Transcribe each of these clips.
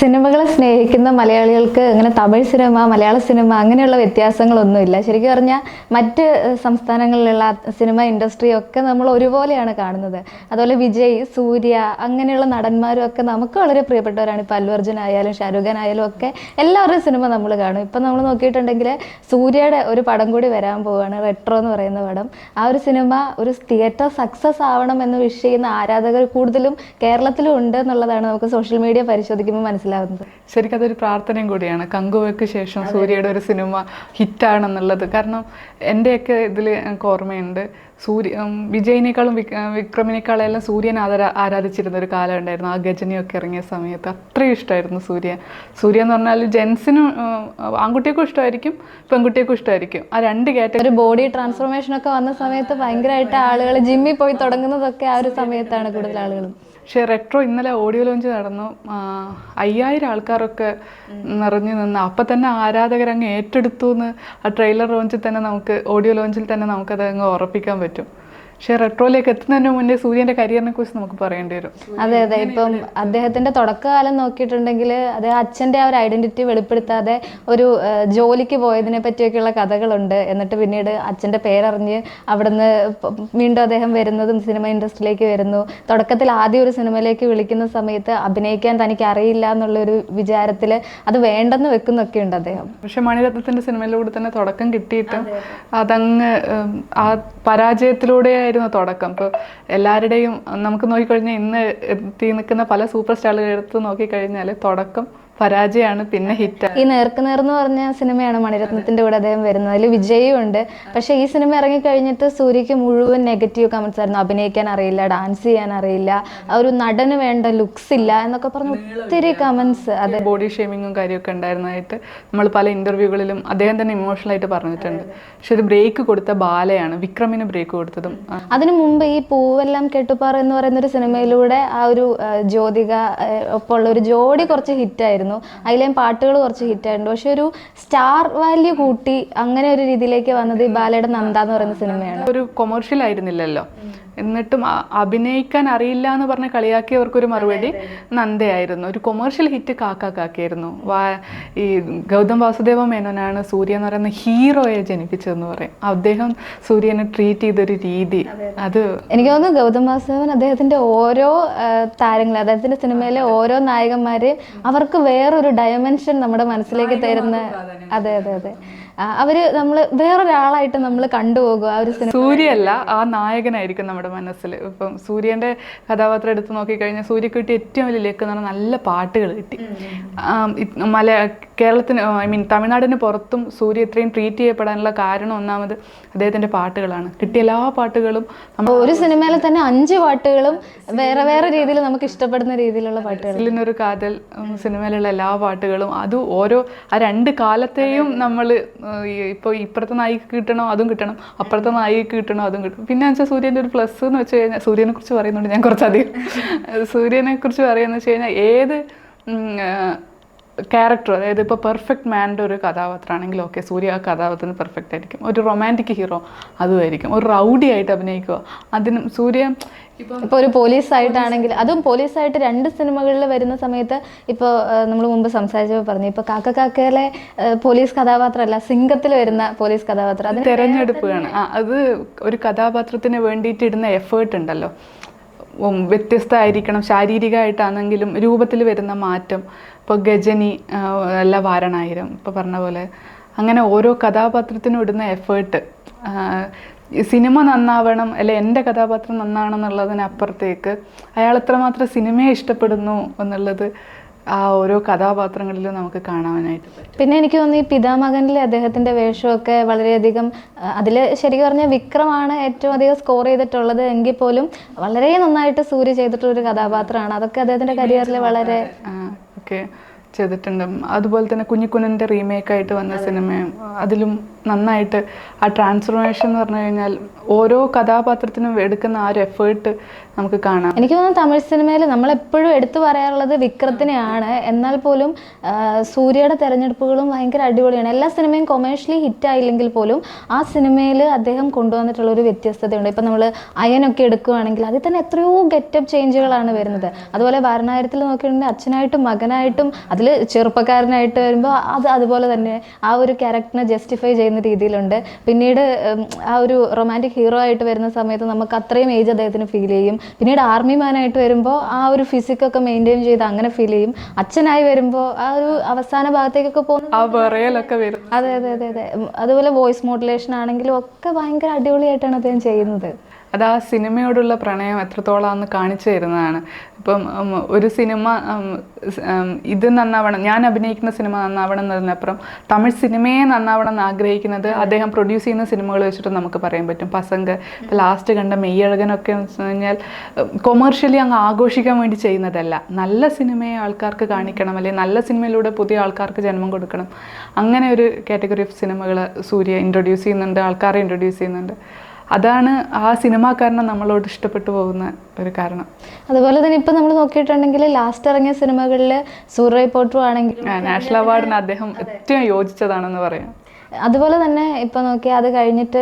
സിനിമകളെ സ്നേഹിക്കുന്ന മലയാളികൾക്ക് അങ്ങനെ തമിഴ് സിനിമ, മലയാള സിനിമ അങ്ങനെയുള്ള വ്യത്യാസങ്ങളൊന്നുമില്ല. ശരിക്കും പറഞ്ഞാൽ മറ്റ് സംസ്ഥാനങ്ങളിലുള്ള സിനിമ ഇൻഡസ്ട്രി ഒക്കെ നമ്മൾ ഒരുപോലെയാണ് കാണുന്നത്. അതുപോലെ വിജയ്, സൂര്യ അങ്ങനെയുള്ള നടന്മാരും ഒക്കെ നമുക്ക് വളരെ പ്രിയപ്പെട്ടവരാണ്. ഇപ്പോൾ അല്ലു അർജുൻ ആയാലും ഷാരൂഖ് ഖാൻ ആയാലും ഒക്കെ എല്ലാവരുടെയും സിനിമ നമ്മൾ കാണും. ഇപ്പം നമ്മൾ നോക്കിയിട്ടുണ്ടെങ്കിൽ സൂര്യയുടെ ഒരു പടം കൂടി വരാൻ പോവുകയാണ്, റെട്രോ എന്ന് പറയുന്ന പടം. ആ ഒരു സിനിമ ഒരു തിയേറ്റർ സക്സസ് ആവണം എന്ന് വിഷ് ചെയ്യുന്ന ആരാധകർ കൂടുതലും കേരളത്തിലും ഉണ്ട് എന്നുള്ളതാണ് നമുക്ക് സോഷ്യൽ മീഡിയ പരിശോധിക്കുമ്പോൾ മനസ്സിലാവുന്നത്. ശരിക്കും അതൊരു പ്രാർത്ഥനയും കൂടിയാണ്. കങ്കുവയ്ക്ക് ശേഷം സൂര്യയുടെ ഒരു സിനിമ ഹിറ്റാണെന്നുള്ളത്. കാരണം എൻ്റെയൊക്കെ ഇതിൽ എനിക്ക് ഓർമ്മയുണ്ട്, വിജയിനേക്കാളും വിക്രമിനേക്കാളെല്ലാം സൂര്യനെ ആരാധിച്ചിരുന്ന ഒരു കാലം ഉണ്ടായിരുന്നു. ആ ഗജനിയൊക്കെ ഇറങ്ങിയ സമയത്ത് അത്രയും ഇഷ്ടമായിരുന്നു സൂര്യ എന്ന് പറഞ്ഞാൽ ജെൻസിനും ആൺകുട്ടികൾക്കും ഇഷ്ടമായിരിക്കും, പെൺകുട്ടികൾക്കും ഇഷ്ടമായിരിക്കും. ആ രണ്ട് ഒരു ബോഡി ട്രാൻസ്ഫോർമേഷൻ ഒക്കെ വന്ന സമയത്ത് ഭയങ്കരമായിട്ട് ആളുകൾ ജിമ്മിൽ പോയി തുടങ്ങുന്നതൊക്കെ ആ ഒരു സമയത്താണ് കൂടുതൽ ആളുകളും. പക്ഷേ റെട്രോ ഇന്നലെ ഓഡിയോ ലോഞ്ച് നടന്നു. 5000 ആൾക്കാരൊക്കെ നിറഞ്ഞു നിന്ന്. അപ്പം തന്നെ ആരാധകരങ്ങ് ഏറ്റെടുത്തു എന്ന് ആ ട്രെയിലർ ലോഞ്ചിൽ തന്നെ ഓഡിയോ ലോഞ്ചിൽ തന്നെ നമുക്കത് അങ്ങ് ഉറപ്പിക്കാൻ പറ്റും. പക്ഷേ റെട്രോയിലേക്ക് എത്തുന്നതിന് മുന്നേ സൂര്യൻ്റെ കരിയറിനെ കുറിച്ച് നമുക്ക് പറയേണ്ടി വരും. അതെ, ഇപ്പം അദ്ദേഹത്തിൻ്റെ തുടക്കകാലം നോക്കിയിട്ടുണ്ടെങ്കിൽ അദ്ദേഹം അച്ഛൻ്റെ ആ ഒരു ഐഡന്റിറ്റി വെളിപ്പെടുത്താതെ ഒരു ജോലിക്ക് പോയതിനെ പറ്റിയൊക്കെയുള്ള കഥകളുണ്ട്. എന്നിട്ട് പിന്നീട് അച്ഛൻ്റെ പേരറിഞ്ഞ് അവിടുന്ന് വീണ്ടും അദ്ദേഹം വരുന്നതും സിനിമ ഇൻഡസ്ട്രിയിലേക്ക് വരുന്നു. തുടക്കത്തിൽ ആദ്യം ഒരു സിനിമയിലേക്ക് വിളിക്കുന്ന സമയത്ത് അഭിനയിക്കാൻ തനിക്ക് അറിയില്ല എന്നുള്ളൊരു വിചാരത്തിൽ അത് വേണ്ടെന്ന് വെക്കുന്നൊക്കെ ഉണ്ട് അദ്ദേഹം. പക്ഷെ മണിരത്നത്തിൻ്റെ സിനിമയിലൂടെ തന്നെ തുടക്കം കിട്ടിയിട്ട് അതങ്ങ് ആ പരാജയത്തിലൂടെ ആയിരുന്നു തുടക്കം. ഇപ്പോൾ എല്ലാവരുടെയും നമുക്ക് നോക്കിക്കഴിഞ്ഞാൽ ഇന്ന് എത്തി നിൽക്കുന്ന പല സൂപ്പർ സ്റ്റാറുകൾ എടുത്ത് നോക്കിക്കഴിഞ്ഞാൽ തുടക്കം പരാജയമാണ്, പിന്നെ ഹിറ്റ്. ഈ നേർക്കുനേർ എന്ന് പറഞ്ഞ സിനിമയാണ് മണിരത്നത്തിന്റെ കൂടെ അദ്ദേഹം വരുന്നത്. അതിൽ വിജയും ഉണ്ട്. പക്ഷെ ഈ സിനിമ ഇറങ്ങിക്കഴിഞ്ഞിട്ട് സൂര്യക്ക് മുഴുവൻ നെഗറ്റീവ് കമന്റ്സ് ആയിരുന്നു. അഭിനയിക്കാൻ അറിയില്ല, ഡാൻസ് ചെയ്യാൻ അറിയില്ല, ഒരു നടന് വേണ്ട ലുക്സ് ഇല്ല എന്നൊക്കെ പറഞ്ഞ് ഒത്തിരി കമന്റ്സ്. അതെ, ബോഡി ഷേമിങ്ങും കാര്യമൊക്കെ ഉണ്ടായിരുന്നതായിട്ട് നമ്മൾ പല ഇന്റർവ്യൂകളിലും അദ്ദേഹം തന്നെ ഇമോഷണൽ ആയിട്ട് പറഞ്ഞിട്ടുണ്ട്. പക്ഷെ ഒരു ബ്രേക്ക് കൊടുത്ത ബാലയാണ്, വിക്രമിന് ബ്രേക്ക് കൊടുത്തതും. അതിനു മുമ്പ് ഈ പൂവെല്ലാം കെട്ടുപാറ എന്ന് പറയുന്ന ഒരു സിനിമയിലൂടെ ആ ഒരു ജ്യോതിക ഒപ്പമുള്ള ഒരു ജോഡി കുറച്ച് ഹിറ്റായിരുന്നു. അതിലേയും പാട്ടുകൾ കുറച്ച് ഹിറ്റായിട്ടുണ്ട്. പക്ഷെ ഒരു സ്റ്റാർ വാല്യൂ കൂട്ടി അങ്ങനെ ഒരു രീതിയിലേക്ക് വന്നത് ഈ ബാലയുടെ നന്ദ എന്ന് പറയുന്ന സിനിമയാണ്. ഒരു കൊമേഴ്ഷ്യൽ ആയിരുന്നില്ലല്ലോ. എന്നിട്ടും അഭിനയിക്കാൻ അറിയില്ല എന്ന് പറഞ്ഞ് കളിയാക്കിയവർക്കൊരു മറുപടി നന്ദയായിരുന്നു. ഒരു കൊമേഴ്ഷ്യൽ ഹിറ്റ് കാക്കാക്കാക്കിയായിരുന്നു. ഈ ഗൗതം വാസുദേവ മേനോനാണ് സൂര്യ എന്ന് പറയുന്ന ഹീറോയെ ജനിപ്പിച്ചതെന്ന് പറയും. അദ്ദേഹം സൂര്യനെ ട്രീറ്റ് ചെയ്തൊരു രീതി, അത് എനിക്ക് തോന്നുന്നു ഗൗതം വാസുദേവൻ അദ്ദേഹത്തിന്റെ ഓരോ താരങ്ങൾ, അദ്ദേഹത്തിന്റെ സിനിമയിലെ ഓരോ നായകന്മാരെയും അവർക്ക് വേറൊരു ഡയമെൻഷൻ നമ്മുടെ മനസ്സിലേക്ക് തരുന്ന. അതെ, അവര് നമ്മൾ വേറൊരാളായിട്ട് നമ്മൾ കണ്ടുപോകും. ആ ഒരു സിനിമ സൂര്യയല്ല, ആ നായകനായിരിക്കും നമ്മുടെ മനസ്സിൽ. ഇപ്പം സൂര്യൻ്റെ കഥാപാത്രം എടുത്ത് നോക്കിക്കഴിഞ്ഞാൽ സൂര്യക്ക് കിട്ടിയ ഏറ്റവും വലിയ ലേക്ക് എന്ന് പറഞ്ഞാൽ നല്ല പാട്ടുകൾ കിട്ടി. കേരളത്തിന് തമിഴ്നാടിന് പുറത്തും സൂര്യ ഇത്രയും ട്രീറ്റ് ചെയ്യപ്പെടാനുള്ള കാരണം ഒന്നാമത് അദ്ദേഹത്തിൻ്റെ പാട്ടുകളാണ്. കിട്ടിയ എല്ലാ പാട്ടുകളും ഒരു സിനിമയിൽ തന്നെ 5 പാട്ടുകളും വേറെ വേറെ രീതിയിൽ നമുക്ക് ഇഷ്ടപ്പെടുന്ന രീതിയിലുള്ള പാട്ടുകൾ. ഇതിനൊരു കാതൽ സിനിമയിലുള്ള എല്ലാ പാട്ടുകളും അത് ഓരോ ആ 2 കാലത്തെയും നമ്മൾ ഇപ്പോൾ ഇപ്പുറത്തെ നായിക്ക് കിട്ടണോ അതും കിട്ടണം, അപ്പുറത്തെ നായിക്ക് കിട്ടണോ അതും കിട്ടണം. പിന്നെ വെച്ചാൽ സൂര്യൻ്റെ ഒരു പ്ലസ് എന്ന് വെച്ച് കഴിഞ്ഞാൽ, സൂര്യനെ കുറിച്ച് പറയുന്നുണ്ട് ഞാൻ കുറച്ചധികം, സൂര്യനെ കുറിച്ച് പറയുന്നത് വെച്ച് കഴിഞ്ഞാൽ ഏത് ക്യാരക്ടർ, അതായത് ഇപ്പോൾ പെർഫെക്റ്റ് മാൻ്റെ ഒരു കഥാപാത്രമാണെങ്കിൽ ഓക്കെ, സൂര്യ ആ കഥാപാത്രത്തിന് പെർഫെക്റ്റ് ആയിരിക്കും. ഒരു റൊമാൻറ്റിക് ഹീറോ അതുമായിരിക്കും. ഒരു റൗഡി ആയിട്ട് അഭിനയിക്കുക, അതിനും സൂര്യ ഇപ്പോൾ ഒരു പോലീസായിട്ടാണെങ്കിൽ, അതും പോലീസായിട്ട് 2 സിനിമകളിൽ വരുന്ന സമയത്ത് ഇപ്പോൾ നമ്മൾ മുമ്പ് സംസാരിച്ചപ്പോൾ പറഞ്ഞു, ഇപ്പോൾ കാക്കയിലെ പോലീസ് കഥാപാത്രമല്ല, സിംഗത്തിൽ വരുന്ന പോലീസ് കഥാപാത്രം, അത് തിരഞ്ഞെടുപ്പാണ്. അത് ഒരു കഥാപാത്രത്തിന് വേണ്ടിയിട്ട് ഇടുന്ന എഫേർട്ട് ഉണ്ടല്ലോ, വ്യത്യസ്തമായിരിക്കണം. ശാരീരികമായിട്ടാണെങ്കിലും രൂപത്തിൽ വരുന്ന മാറ്റം. ഇപ്പോൾ ഗജനി അല്ല വാരണായിരം, ഇപ്പോൾ പറഞ്ഞ പോലെ അങ്ങനെ ഓരോ കഥാപാത്രത്തിനും ഇടുന്ന എഫേർട്ട്. സിനിമ നന്നാവണം അല്ലെ എൻ്റെ കഥാപാത്രം നന്നാവണം എന്നുള്ളതിനപ്പുറത്തേക്ക് അയാൾ എത്രമാത്രം സിനിമയെ ഇഷ്ടപ്പെടുന്നു എന്നുള്ളത് ആ ഓരോ കഥാപാത്രങ്ങളിലും നമുക്ക് കാണാനായിട്ട് പറ്റും. പിന്നെ എനിക്ക് തോന്നുന്നു ഈ പിതാമകനിലെ അദ്ദേഹത്തിൻ്റെ വേഷമൊക്കെ വളരെയധികം, അതിൽ ശരിക്കും പറഞ്ഞാൽ വിക്രമാണ് ഏറ്റവും അധികം സ്കോർ ചെയ്തിട്ടുള്ളത് എങ്കിൽ പോലും വളരെ നന്നായിട്ട് സൂര്യ ചെയ്തിട്ടുള്ളൊരു കഥാപാത്രമാണ്. അതൊക്കെ അദ്ദേഹത്തിൻ്റെ കരിയറിൽ വളരെ ഓക്കെ. ചെയ്തിട്ടുണ്ട്. അതുപോലെ തന്നെ കുഞ്ഞിക്കുഞ്ഞിൻ്റെ റീമേക്കായിട്ട് വന്ന സിനിമയും അതിലും നന്നായിട്ട് ആ ട്രാൻസ്ഫോർമേഷൻ എന്ന് പറഞ്ഞു കഴിഞ്ഞാൽ ഓരോ കഥാപാത്രത്തിനും എടുക്കുന്ന ആ ഒരു എഫേർട്ട് നമുക്ക് കാണാം. എനിക്ക് തോന്നുന്നു തമിഴ് സിനിമയിൽ നമ്മളെപ്പോഴും എടുത്തു പറയാറുള്ളത് വിക്രത്തിനെയാണ്. എന്നാൽ പോലും സൂര്യയുടെ തെരഞ്ഞെടുപ്പുകളും ഭയങ്കര അടിപൊളിയാണ്. എല്ലാ സിനിമയും കൊമേഴ്ഷ്യലി ഹിറ്റായില്ലെങ്കിൽ പോലും ആ സിനിമയിൽ അദ്ദേഹം കൊണ്ടുവന്നിട്ടുള്ള ഒരു വ്യത്യസ്തതയുണ്ട്. ഇപ്പം നമ്മൾ അയനൊക്കെ എടുക്കുകയാണെങ്കിൽ അതിൽ തന്നെ എത്രയോ ഗെറ്റപ്പ് ചേഞ്ചുകളാണ് വരുന്നത്. അതുപോലെ വാരണായരത്തിൽ നോക്കിയിട്ടുണ്ടെങ്കിൽ അച്ഛനായിട്ടും മകനായിട്ടും അതിൽ ചെറുപ്പക്കാരനായിട്ട് വരുമ്പോൾ അതുപോലെ തന്നെ ആ ഒരു ക്യാരക്ടറിനെ ജസ്റ്റിഫൈ ചെയ്യുന്ന രീതിയിലുണ്ട്. പിന്നീട് ആ ഒരു റൊമാൻറ്റിക് ഹീറോ ആയിട്ട് വരുന്ന സമയത്ത് നമുക്ക് അത്രയും ഏജ് അദ്ദേഹത്തിന് ഫീൽ ചെയ്യും. പിന്നീട് ആർമി മാനായിട്ട് വരുമ്പോൾ ആ ഒരു ഫിസിക്കൊക്കെ മെയിൻറ്റെയിൻ ചെയ്ത് അങ്ങനെ ഫീൽ ചെയ്യും. അച്ഛനായി വരുമ്പോൾ ആ ഒരു അവസാന ഭാഗത്തേക്കൊക്കെ പോകുന്നത് അതെ അതെ അതെ അതെ. അതുപോലെ വോയിസ് മോഡുലേഷൻ ആണെങ്കിലും ഒക്കെ ഭയങ്കര അടിപൊളിയായിട്ടാണ് അദ്ദേഹം ചെയ്യുന്നത്. അത് ആ സിനിമയോടുള്ള പ്രണയം എത്രത്തോളാന്ന് കാണിച്ചു തരുന്നതാണ്. ഇപ്പം ഒരു സിനിമ ഇത് നന്നാവണം, ഞാൻ അഭിനയിക്കുന്ന സിനിമ നന്നാവണം എന്നതിനപ്പുറം തമിഴ് സിനിമയെ നന്നാവണം എന്ന് ആഗ്രഹിക്കുന്നത് അദ്ദേഹം പ്രൊഡ്യൂസ് ചെയ്യുന്ന സിനിമകൾ വെച്ചിട്ട് നമുക്ക് പറയാൻ പറ്റും. പസംഗ്, ഇപ്പോൾ ലാസ്റ്റ് കണ്ട മെയ്യഴകനൊക്കെ എന്ന് വെച്ച് കഴിഞ്ഞാൽ കൊമേഴ്ഷ്യലി അങ്ങ് ആഘോഷിക്കാൻ വേണ്ടി ചെയ്യുന്നതല്ല. നല്ല സിനിമയെ ആൾക്കാർക്ക് കാണിക്കണം, അല്ലെങ്കിൽ നല്ല സിനിമയിലൂടെ പുതിയ ആൾക്കാർക്ക് ജന്മം കൊടുക്കണം. അങ്ങനെ ഒരു കാറ്റഗറി ഓഫ് സിനിമകൾ സൂര്യ ഇൻട്രൊഡ്യൂസ് ചെയ്യുന്നുണ്ട്, ആൾക്കാരെ ഇൻട്രൊഡ്യൂസ് ചെയ്യുന്നുണ്ട്. അതാണ് ആ സിനിമാക്കാരനെ നമ്മളോട് ഇഷ്ടപ്പെട്ടു പോകുന്ന ഒരു കാരണം. അതുപോലെ തന്നെ ഇപ്പം നമ്മൾ നോക്കിയിട്ടുണ്ടെങ്കിൽ ലാസ്റ്റ് ഇറങ്ങിയ സിനിമകളിൽ സൂര്യ റിപ്പോർട്ടറും ആണെങ്കിൽ നാഷണൽ അവാർഡിന് അദ്ദേഹം ഏറ്റവും യോജിച്ചതാണെന്ന് പറയാം. അതുപോലെ തന്നെ ഇപ്പം നോക്കിയാൽ അത് കഴിഞ്ഞിട്ട്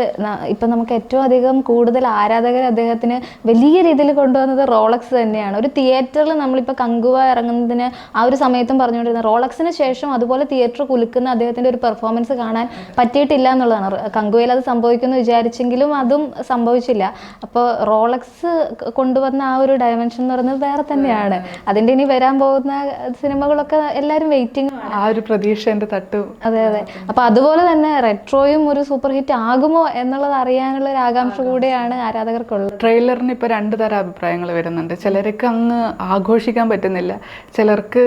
ഇപ്പം നമുക്ക് ഏറ്റവും അധികം കൂടുതൽ ആരാധകർ അദ്ദേഹത്തിന് വലിയ രീതിയിൽ കൊണ്ടുവന്നത് റോളക്സ് തന്നെയാണ്. ഒരു തിയേറ്ററിൽ നമ്മളിപ്പോൾ കങ്കുവ ഇറങ്ങുന്നതിന് ആ ഒരു സമയത്തും പറഞ്ഞുകൊണ്ടിരുന്നത് റോളക്സിന് ശേഷം അതുപോലെ തിയേറ്റർ കുലുക്കുന്ന അദ്ദേഹത്തിൻ്റെ ഒരു പെർഫോമൻസ് കാണാൻ പറ്റിയിട്ടില്ല എന്നുള്ളതാണ്. കങ്കുവയിൽ അത് സംഭവിക്കുമെന്ന് വിചാരിച്ചെങ്കിലും അതും സംഭവിച്ചില്ല. അപ്പോൾ റോളക്സ് കൊണ്ടുവന്ന ആ ഒരു ഡയമെൻഷൻ എന്ന് പറയുന്നത് വേറെ തന്നെയാണ്. അതിൻ്റെ ഇനി വരാൻ പോകുന്ന സിനിമകളൊക്കെ എല്ലാവരും വെയിറ്റിംഗ്, ആ ഒരു പ്രതീക്ഷേൻ്റെ തട്ട്. അതെ അതെ. അപ്പോൾ അതുപോലെ തന്നെ റെട്രോയും ഒരു സൂപ്പർ ഹിറ്റ് ആകുമോ എന്നുള്ളത് അറിയാനുള്ള ഒരു ആകാംക്ഷ കൂടെയാണ് ആരാധകർക്കുള്ളത്. ട്രെയിലറിന് ഇപ്പോൾ 2 തരം അഭിപ്രായങ്ങൾ വരുന്നുണ്ട്. ചിലർക്ക് അങ്ങ് ആഘോഷിക്കാൻ പറ്റുന്നില്ല, ചിലർക്ക്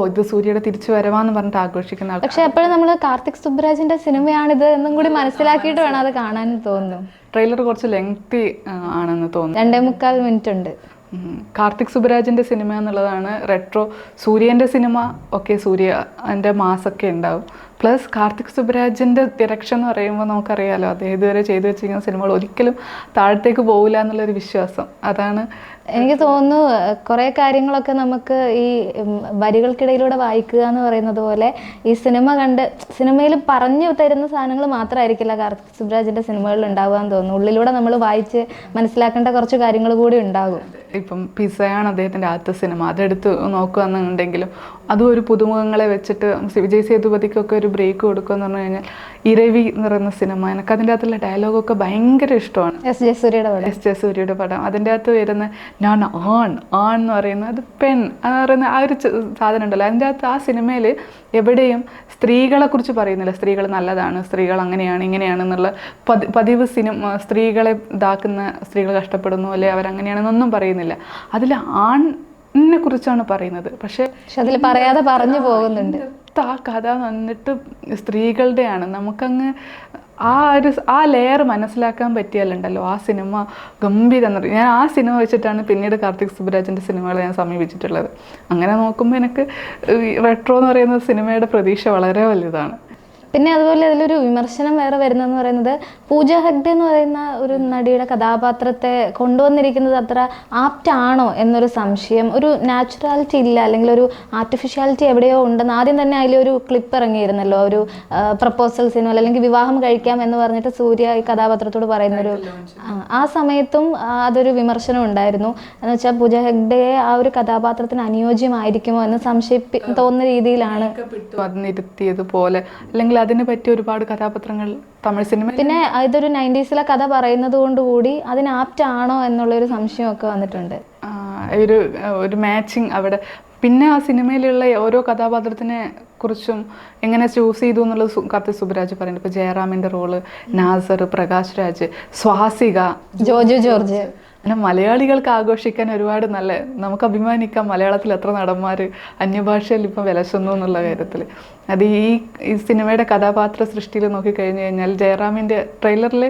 ഇത് സൂര്യയുടെ തിരിച്ചു വരവാന്ന് പറഞ്ഞിട്ട് ആഘോഷിക്കുന്ന ആൾക്കാർ. പക്ഷെ എപ്പോഴും നമ്മൾ കാർത്തിക് സുബ്രാജിന്റെ സിനിമയാണിത് എന്നും കൂടി മനസ്സിലാക്കിയിട്ട് വേണം അത് കാണാൻ തോന്നുന്നു. ട്രെയിലർ കുറച്ച് ലെങ്തി ആണെന്ന് തോന്നുന്നു, 2.25 മിനിറ്റ് ഉണ്ട്. കാർത്തിക് സുബ്രാജിൻ്റെ സിനിമ എന്നുള്ളതാണ് റെട്രോ. സൂര്യൻ്റെ സിനിമ ഒക്കെ സൂര്യൻ്റെ മാസൊക്കെ ഉണ്ടാവും. പ്ലസ് കാർത്തിക് സുബ്രാജിൻ്റെ ഡയറക്ഷൻ എന്ന് പറയുമ്പോൾ നമുക്കറിയാമല്ലോ, അദ്ദേഹം ഇതുവരെ ചെയ്തു വെച്ചിരിക്കുന്ന സിനിമകൾ ഒരിക്കലും താഴത്തേക്ക് പോകില്ല എന്നുള്ളൊരു വിശ്വാസം. അതാണ് എനിക്ക് തോന്നുന്നു. കുറേ കാര്യങ്ങളൊക്കെ നമുക്ക് ഈ വരികൾക്കിടയിലൂടെ വായിക്കുക എന്ന് പറയുന്നത് പോലെ ഈ സിനിമ കണ്ട് സിനിമയിൽ പറഞ്ഞു തരുന്ന സാധനങ്ങൾ മാത്രമായിരിക്കില്ല കാർത്തിക് സുബ്രാജിൻ്റെ സിനിമകളിൽ ഉണ്ടാവുക എന്ന് തോന്നുന്നു. ഉള്ളിലൂടെ നമ്മൾ വായിച്ച് മനസ്സിലാക്കേണ്ട കുറച്ച് കാര്യങ്ങൾ കൂടി ഉണ്ടാകും. ഇപ്പം പിസയാണ് അദ്ദേഹത്തിൻ്റെ ആദ്യത്തെ സിനിമ, അതെടുത്ത് നോക്കുകയെന്നുണ്ടെങ്കിലും അതും ഒരു പുതുമുഖങ്ങളെ വെച്ചിട്ട് വിജയ് സേതുപതിക്കൊക്കെ ഒരു ബ്രേക്ക് കൊടുക്കുക എന്ന് പറഞ്ഞു കഴിഞ്ഞാൽ ഇരവി എന്ന് പറയുന്ന സിനിമ, എനിക്ക് അതിൻ്റെ അകത്തുള്ള ഡയലോഗൊക്കെ ഭയങ്കര ഇഷ്ടമാണ്. എസ് ജെ സൂര്യയുടെ പടം. അതിൻ്റെ അകത്ത് വരുന്ന ഞാൻ ആൺ എന്ന് പറയുന്നത്, അത് പെൺ എന്ന് പറയുന്ന ആ ഒരു സാധനം ഉണ്ടല്ലോ. അതിൻ്റെ അകത്ത് ആ സിനിമയിൽ എവിടെയും സ്ത്രീകളെ കുറിച്ച് പറയുന്നില്ല. സ്ത്രീകൾ നല്ലതാണ്, സ്ത്രീകൾ അങ്ങനെയാണ് ഇങ്ങനെയാണെന്നുള്ള പതിവ് സ്ത്രീകളെ ഇതാക്കുന്ന, സ്ത്രീകൾ കഷ്ടപ്പെടുന്നു അല്ലെ അവരങ്ങനെയാണെന്നൊന്നും പറയുന്നില്ല. അതിൽ ആണിനെ കുറിച്ചാണ് പറയുന്നത്. പക്ഷെ അതിൽ പറയാതെ പറഞ്ഞു പോകുന്നുണ്ട്. ആ കഥ വന്നിട്ട് സ്ത്രീകളുടെയാണ്. നമുക്കങ്ങ് ആ ലെയർ മനസ്സിലാക്കാൻ പറ്റിയാലുണ്ടല്ലോ ആ സിനിമ ഗംഭീരം. ഞാൻ ആ സിനിമ വെച്ചിട്ടാണ് പിന്നീട് കാർത്തിക് സുബ്രാജിൻ്റെ സിനിമകളെ ഞാൻ സമീപിച്ചിട്ടുള്ളത്. അങ്ങനെ നോക്കുമ്പോൾ എനിക്ക് റെട്രോ എന്ന് പറയുന്ന സിനിമയുടെ പ്രതീക്ഷ വളരെ വലുതാണ്. പിന്നെ അതുപോലെ അതിലൊരു വിമർശനം വേറെ വരുന്നതെന്ന് പറയുന്നത് പൂജ ഹെഗ്ഡെ എന്ന് പറയുന്ന ഒരു നടിയുടെ കഥാപാത്രത്തെ കൊണ്ടുവന്നിരിക്കുന്നത് അത്ര ആപ്റ്റ് ആണോ എന്നൊരു സംശയം. ഒരു നാച്ചുറാലിറ്റി ഇല്ല, അല്ലെങ്കിൽ ഒരു ആർട്ടിഫിഷ്യാലിറ്റി എവിടെയോ ഉണ്ടെന്ന് ആദ്യം തന്നെ അതിലൊരു ക്ലിപ്പ് ഇറങ്ങിയിരുന്നല്ലോ, ഒരു പ്രപ്പോസൽ സിനിമ അല്ലെങ്കിൽ വിവാഹം കഴിക്കാം എന്ന് പറഞ്ഞിട്ട് സൂര്യ ഈ കഥാപാത്രത്തോട് പറയുന്നൊരു ആ സമയത്തും അതൊരു വിമർശനം ഉണ്ടായിരുന്നു. എന്ന് വെച്ചാൽ പൂജ ഹെഗ്ഡെയെ ആ ഒരു കഥാപാത്രത്തിന് അനുയോജ്യമായിരിക്കുമോ എന്ന് തോന്നുന്ന രീതിയിലാണ് പോലെ, അല്ലെങ്കിൽ അതിന് പറ്റിയ ഒരുപാട് കഥാപാത്രങ്ങൾ തമിഴ് സിനിമ. പിന്നെ ഇതൊരു 90s കഥ പറയുന്നത് കൊണ്ട് കൂടി അതിന് ആപ്റ്റ് ആണോ എന്നുള്ളൊരു സംശയമൊക്കെ വന്നിട്ടുണ്ട്. ഒരു മാച്ചിങ് അവിടെ. പിന്നെ ആ സിനിമയിലുള്ള ഓരോ കഥാപാത്രത്തിനെ കുറിച്ചും എങ്ങനെ ചൂസ് ചെയ്തു എന്നുള്ളത് കാർത്തിക് സുബ്രാജ് പറയുന്നുണ്ട്. ഇപ്പോൾ ജയറാമിൻ്റെ റോള്, നാസർ, പ്രകാശ് രാജ്, സ്വാസിക, ജോജു ജോർജ്, പിന്നെ മലയാളികൾക്ക് ആഘോഷിക്കാൻ ഒരുപാട് നല്ല, നമുക്ക് അഭിമാനിക്കാം മലയാളത്തിൽ എത്ര നടന്മാർ അന്യഭാഷയിൽ ഇപ്പം വിലസുന്നു എന്നുള്ള കാര്യത്തിൽ. അത് ഈ സിനിമയുടെ കഥാപാത്ര സൃഷ്ടിയിൽ നോക്കിക്കഴിഞ്ഞു കഴിഞ്ഞാൽ ജയറാമിൻ്റെ ട്രെയിലറിൽ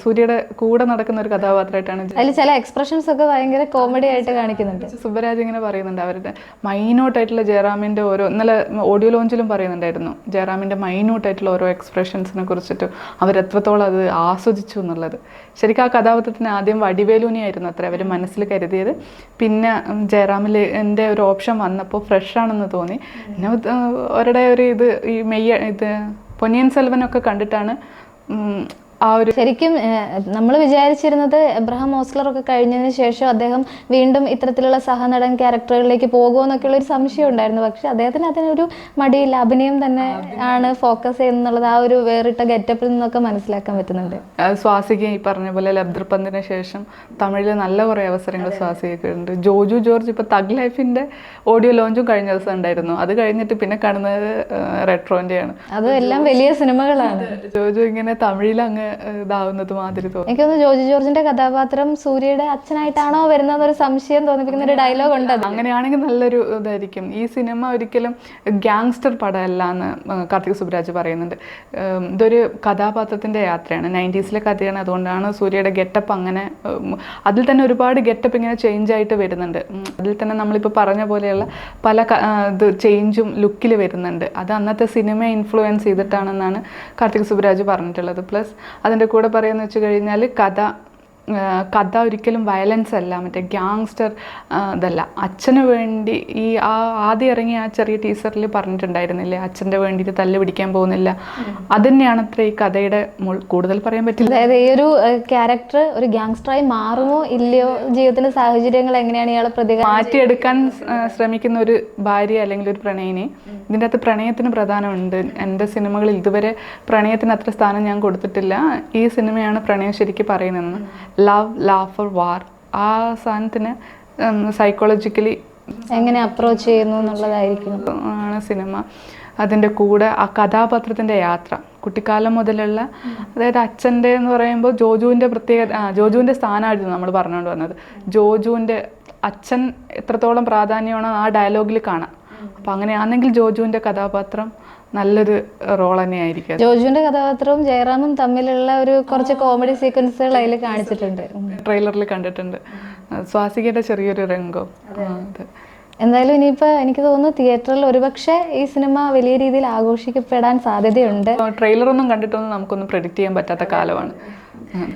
സൂര്യയുടെ കൂടെ നടക്കുന്ന ഒരു കഥാപാത്രമായിട്ടാണ്. അതിൽ ചില എക്സ്പ്രഷൻസ് ഒക്കെ ഭയങ്കര കോമഡി ആയിട്ട് കാണിക്കുന്നുണ്ട്. സുബ്ബരാജ് ഇങ്ങനെ പറയുന്നുണ്ട് അവരുടെ മൈന്യൂട്ടായിട്ടുള്ള ജയറാമിൻ്റെ ഇന്നലെ ഓഡിയോ ലോഞ്ചിലും പറയുന്നുണ്ടായിരുന്നു ജയറാമിൻ്റെ മൈന്യൂട്ടായിട്ടുള്ള ഓരോ എക്സ്പ്രഷൻസിനെ കുറിച്ചിട്ട് അവരെത്രത്തോളം അത് ആസ്വദിച്ചു എന്നുള്ളത്. ശരിക്കും ആ കഥാപാത്രത്തിന് ആദ്യം വടിവേലുവിനെയായിരുന്നു അത്ര അവർ മനസ്സിൽ കരുതിയത്. പിന്നെ ജയറാമിൽ എൻ്റെ ഒരു ഓപ്ഷൻ വന്നപ്പോൾ ഫ്രഷ് ആണെന്ന് തോന്നി. പിന്നെ അവരുടെ ഇത് പൊന്നിയിൻ സെൽവനൊക്കെ കണ്ടിട്ടാണ് ആ ഒരു ശരിക്കും നമ്മൾ വിചാരിച്ചിരുന്നത് എബ്രഹാം ഓസ്ലർ ഒക്കെ കഴിഞ്ഞതിന് ശേഷം അദ്ദേഹം വീണ്ടും ഇത്തരത്തിലുള്ള സഹനടൻ ക്യാരക്ടറുകളിലേക്ക് പോകുമെന്നൊക്കെയുള്ള ഒരു സംശയം ഉണ്ടായിരുന്നു. പക്ഷെ അദ്ദേഹത്തിന് അതിനൊരു മടിയില്ല, അഭിനയം തന്നെ ആണ് ഫോക്കസ് ചെയ്യുന്നുള്ളത് ആ ഒരു വേറിട്ട ഗെറ്റപ്പിൽ നിന്നൊക്കെ മനസ്സിലാക്കാൻ പറ്റുന്നുണ്ട്. സ്വാസിക ഈ പറഞ്ഞ പോലെ ലബ്ദർപന്തിന് ശേഷം തമിഴിൽ നല്ല കുറേ അവസരങ്ങൾ സ്വാസികക്കുണ്ട്. ജോജു ജോർജ് ഇപ്പോൾ തഗ് ലൈഫിൻ്റെ ഓഡിയോ ലോഞ്ചും കഴിഞ്ഞ ദിവസം ഉണ്ടായിരുന്നു. അത് കഴിഞ്ഞിട്ട് പിന്നെ കാണുന്നത് റെട്രോൻ്റെയാണ്. അതും എല്ലാം വലിയ സിനിമകളാണ്. ജോജു ഇങ്ങനെ തമിഴിൽ അങ്ങ് ഇതാവുന്നത് മാതിരി തോന്നുന്നു. എനിക്ക് തോന്നുന്നു ജോജു ജോർജിന്റെ കഥാപാത്രം സൂര്യയുടെ അച്ഛനായിട്ടാണോ വരുന്നത് ഒരു സംശയം തോന്നിപ്പിക്കുന്ന ഒരു ഡയലോഗ് ഉണ്ട്. അങ്ങനെയാണെങ്കിൽ നല്ലൊരു ഇതായിരിക്കും. ഈ സിനിമ ഒരിക്കലും ഗ്യാങ്സ്റ്റർ പടമല്ല എന്ന് കാർത്തിക് സുബ്രാജ് പറയുന്നുണ്ട്. ഇതൊരു കഥാപാത്രത്തിന്റെ യാത്രയാണ്, 90s കഥയാണ്. അതുകൊണ്ടാണ് സൂര്യയുടെ ഗെറ്റപ്പ് അങ്ങനെ, അതിൽ തന്നെ ഒരുപാട് ഗെറ്റപ്പ് ഇങ്ങനെ ചേഞ്ച് ആയിട്ട് വരുന്നുണ്ട്. അതിൽ തന്നെ നമ്മളിപ്പോൾ പറഞ്ഞ പോലെയുള്ള പല ഇത് ചേഞ്ചും ലുക്കിൽ വരുന്നുണ്ട്. അത് അന്നത്തെ സിനിമയെ ഇൻഫ്ലുവൻസ് ചെയ്തിട്ടാണെന്നാണ് കാർത്തിക് സുബ്രാജ് പറഞ്ഞിട്ടുള്ളത്. പ്ലസ് അതിൻ്റെ കൂടെ പറയുന്നത് വെച്ച് കഴിഞ്ഞാൽ കഥ ഒരിക്കലും വയലൻസ് അല്ല, മറ്റേ ഗ്യാങ്സ്റ്റർ ഇതല്ല. അച്ഛന് വേണ്ടി ആദ്യം ഇറങ്ങിയ ആ ചെറിയ ടീസറിൽ പറഞ്ഞിട്ടുണ്ടായിരുന്നില്ലേ, അച്ഛൻ്റെ വേണ്ടിയിട്ട് തല്ല് പിടിക്കാൻ പോകുന്നില്ല. അത് തന്നെയാണ് അത്ര ഈ കഥയുടെ കൂടുതൽ പറയാൻ പറ്റില്ല. അതായത് ഈ ഒരു ക്യാരക്ടർ ഒരു ഗ്യാങ്സ്റ്ററായി മാറുമോ ഇല്ലയോ, ജീവിതത്തിന്റെ സാഹചര്യങ്ങൾ എങ്ങനെയാണ് ഇയാളെ മാറ്റിയെടുക്കാൻ ശ്രമിക്കുന്ന ഒരു ഭാര്യ അല്ലെങ്കിൽ ഒരു പ്രണയിനി. ഇതിൻ്റെ അകത്ത് പ്രണയത്തിന് പ്രധാനമുണ്ട്. എൻ്റെ സിനിമകളിൽ ഇതുവരെ പ്രണയത്തിന് അത്ര സ്ഥാനം ഞാൻ കൊടുത്തിട്ടില്ല. ഈ സിനിമയാണ് പ്രണയം ശരിക്കും പറയുന്നതെന്ന്. ലവ്, ലാഫർ, വാർ, ആ സാധനത്തിന് സൈക്കോളജിക്കലി എങ്ങനെ അപ്രോച്ച് ചെയ്യുന്നു എന്നുള്ളതായിരിക്കും ആണ് സിനിമ. അതിൻ്റെ കൂടെ ആ കഥാപാത്രത്തിൻ്റെ യാത്ര, കുട്ടിക്കാലം മുതലുള്ള, അതായത് അച്ഛൻ്റെ എന്ന് പറയുമ്പോൾ ജോജുവിൻ്റെ സ്ഥാനമായിരുന്നു നമ്മൾ പറഞ്ഞുകൊണ്ട് വന്നത്. ജോജുവിൻ്റെ അച്ഛൻ എത്രത്തോളം പ്രാധാന്യമാണോ ആ ഡയലോഗിൽ കാണാം. അപ്പം അങ്ങനെയാണെങ്കിൽ ജോജുവിൻ്റെ കഥാപാത്രം നല്ലൊരു റോൾ തന്നെയായിരിക്കും. ജോജുവിന്റെ കഥാപാത്രവും ജയറാമും തമ്മിലുള്ള ഒരു കുറച്ച് കോമഡി സീക്വൻസുകൾ അതിൽ കാണിച്ചിട്ടുണ്ട്, ട്രെയിലറിൽ കണ്ടിട്ടുണ്ട്. സ്വാസികയുടെ ചെറിയൊരു രംഗം. എന്തായാലും ഇനിയിപ്പോൾ എനിക്ക് തോന്നുന്നു തിയേറ്ററിൽ ഒരുപക്ഷെ ഈ സിനിമ വലിയ രീതിയിൽ ആഘോഷിക്കപ്പെടാൻ സാധ്യതയുണ്ട്. ട്രെയിലറൊന്നും കണ്ടിട്ടൊന്നും നമുക്കൊന്നും പ്രെഡിക്റ്റ് ചെയ്യാൻ പറ്റാത്ത കാലമാണ്.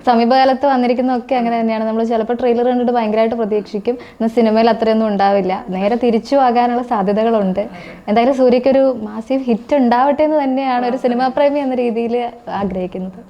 സമീപകാലത്ത് വന്നിരിക്കുന്നതൊക്കെ അങ്ങനെ തന്നെയാണ്. നമ്മൾ ചിലപ്പോൾ ട്രെയിലർ കണ്ടിട്ട് ഭയങ്കരമായിട്ട് പ്രതീക്ഷിക്കും, എന്നാൽ സിനിമയിൽ അത്രയൊന്നും ഉണ്ടാവില്ല, നേരെ തിരിച്ചു ആകാനുള്ള സാധ്യതകളുണ്ട്. എന്തായാലും സൂര്യയ്ക്കൊരു മാസീവ് ഹിറ്റ് ഉണ്ടാവട്ടെ എന്ന് തന്നെയാണ് ഒരു സിനിമാ പ്രേമി എന്ന രീതിയിൽ ആഗ്രഹിക്കുന്നത്.